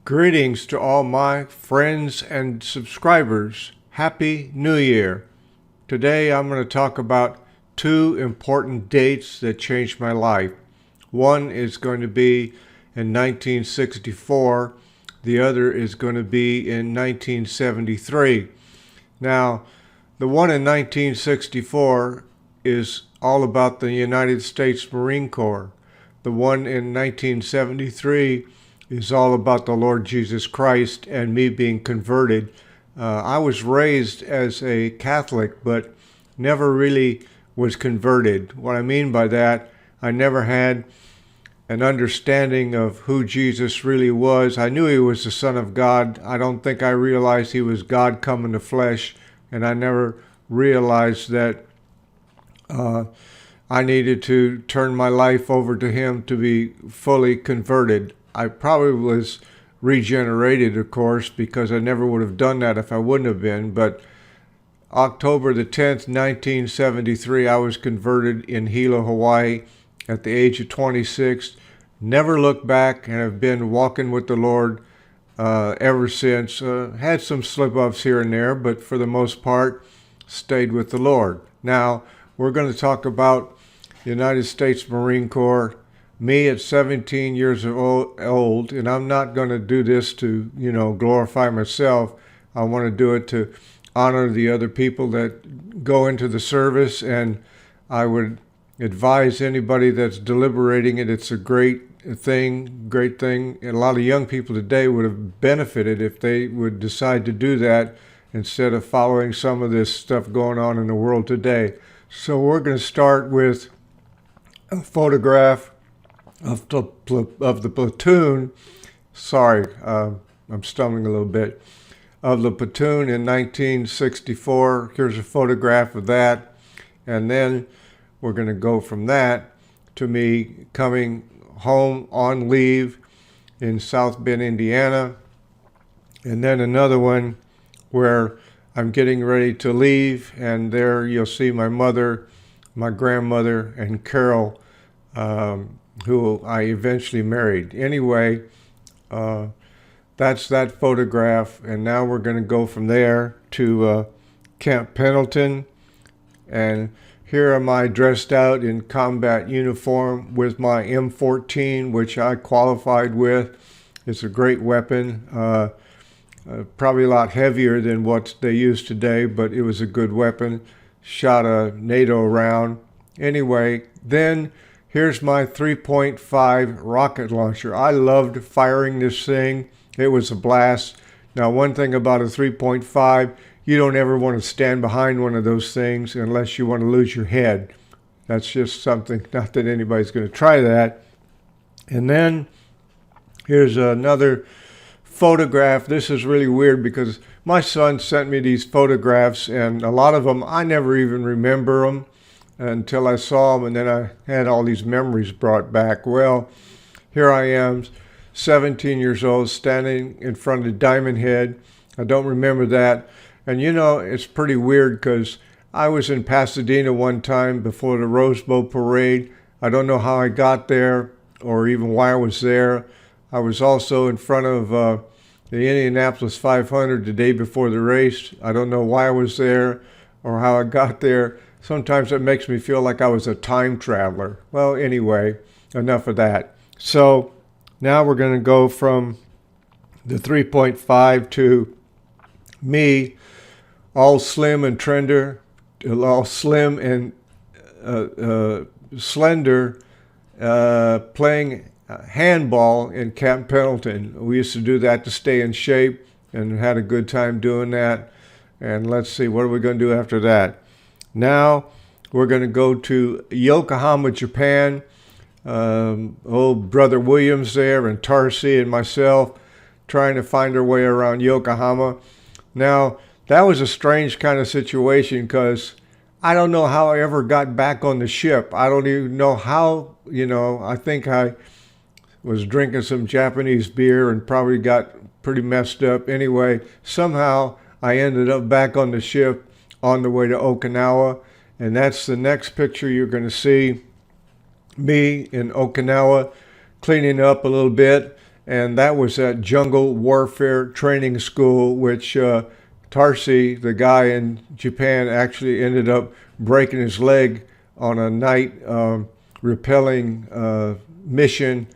Greetings to all my friends and subscribers. Happy New Year. Today I'm going to talk about two important dates that changed my life. One is going to be in 1964. The other is going to be in 1973. Now, the one in 1964 is all about the United States Marine Corps. The one in 1973 is all about the Lord Jesus Christ and me being converted. I was raised as a Catholic, but never really was converted. What I mean by that, I never had an understanding of who Jesus really was. I knew he was the Son of God. I don't think I realized he was God come in the flesh, and I never realized that I needed to turn my life over to him to be fully converted. I probably was regenerated, of course, because I never would have done that if I wouldn't have been. But October the 10th, 1973, I was converted in Hilo, Hawaii at the age of 26. Never looked back and have been walking with the Lord ever since. Had some slip-ups here and there, but for the most part, stayed with the Lord. Now, we're going to talk about the United States Marine Corps. Me at 17 years old, and I'm not going to do this to, glorify myself. I want to do it to honor the other people that go into the service, and I would advise anybody that's deliberating it. It's a great thing. And a lot of young people today would have benefited if they would decide to do that instead of following some of this stuff going on in the world today. So we're going to start with a photograph of the platoon. Sorry, I'm stumbling a little bit. Of the platoon in 1964. Here's a photograph of that. And then we're going to go from that to me coming home on leave in South Bend, Indiana. And then another one where I'm getting ready to leave. And there you'll see my mother, my grandmother, and Carol, who I eventually married. Anyway, that's that photograph, and now we're going to go from there to Camp Pendleton, and here am I dressed out in combat uniform with my M14, which I qualified with. It's a great weapon, probably a lot heavier than what they use today, but it was a good weapon. Shot a NATO round. Anyway, then here's my 3.5 rocket launcher. I loved firing this thing. It was a blast. Now, one thing about a 3.5, you don't ever want to stand behind one of those things unless you want to lose your head. That's just something, not that anybody's going to try that. And then here's another photograph. This is really weird because my son sent me these photographs, and a lot of them, I never even remember them until I saw them, and then I had all these memories brought back. Well, here I am, 17 years old, standing in front of Diamond Head. I don't remember that. And it's pretty weird because I was in Pasadena one time before the Rose Bowl parade. I don't know how I got there or even why I was there. I was also in front of the Indianapolis 500 the day before the race. I don't know why I was there or how I got there. Sometimes it makes me feel like I was a time traveler. Well, anyway, enough of that. So now we're going to go from the 3.5 to me, all slim and slender, playing handball in Camp Pendleton. We used to do that to stay in shape and had a good time doing that. And let's see, what are we going to do after that? Now we're going to go to Yokohama, Japan. Old Brother Williams there and Tarsi and myself trying to find our way around Yokohama. Now, that was a strange kind of situation because I don't know how I ever got back on the ship. I don't even know how, I think I was drinking some Japanese beer and probably got pretty messed up. Anyway, somehow I ended up back on the ship on the way to Okinawa, and that's the next picture you're going to see. Me in Okinawa cleaning up a little bit and that was at Jungle Warfare Training School, which Tarsi, the guy in Japan, actually ended up breaking his leg on a night rappelling mission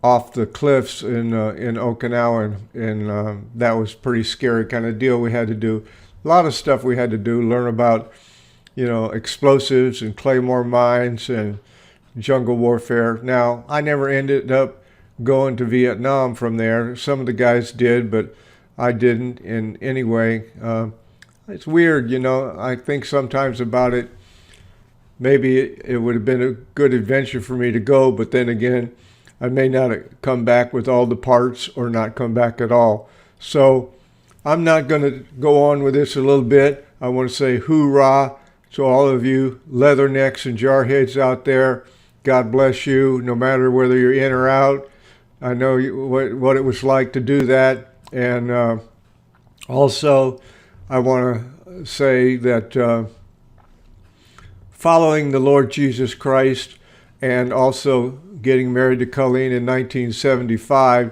off the cliffs in Okinawa, and that was pretty scary kind of deal we had to do. A lot of stuff we had to do, learn about, explosives and claymore mines and jungle warfare. Now, I never ended up going to Vietnam from there. Some of the guys did, but I didn't in any way. It's weird, I think sometimes about it. Maybe it would have been a good adventure for me to go, but then again, I may not come back with all the parts or not come back at all. So I'm not going to go on with this a little bit. I want to say hoorah to all of you leathernecks and jarheads out there. God bless you, no matter whether you're in or out. I know what it was like to do that. And also, I want to say that following the Lord Jesus Christ and also getting married to Colleen in 1975,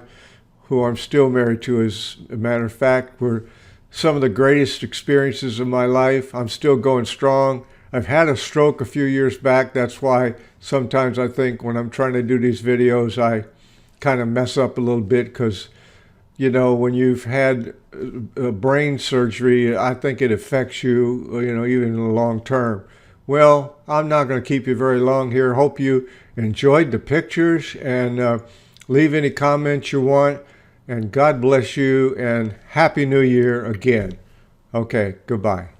who I'm still married to, as a matter of fact, were some of the greatest experiences of my life. I'm still going strong. I've had a stroke a few years back. That's why sometimes I think when I'm trying to do these videos, I kind of mess up a little bit because, when you've had brain surgery, I think it affects you, even in the long term. Well, I'm not going to keep you very long here. Hope you enjoyed the pictures, and leave any comments you want. And God bless you, and Happy New Year again. Okay, goodbye.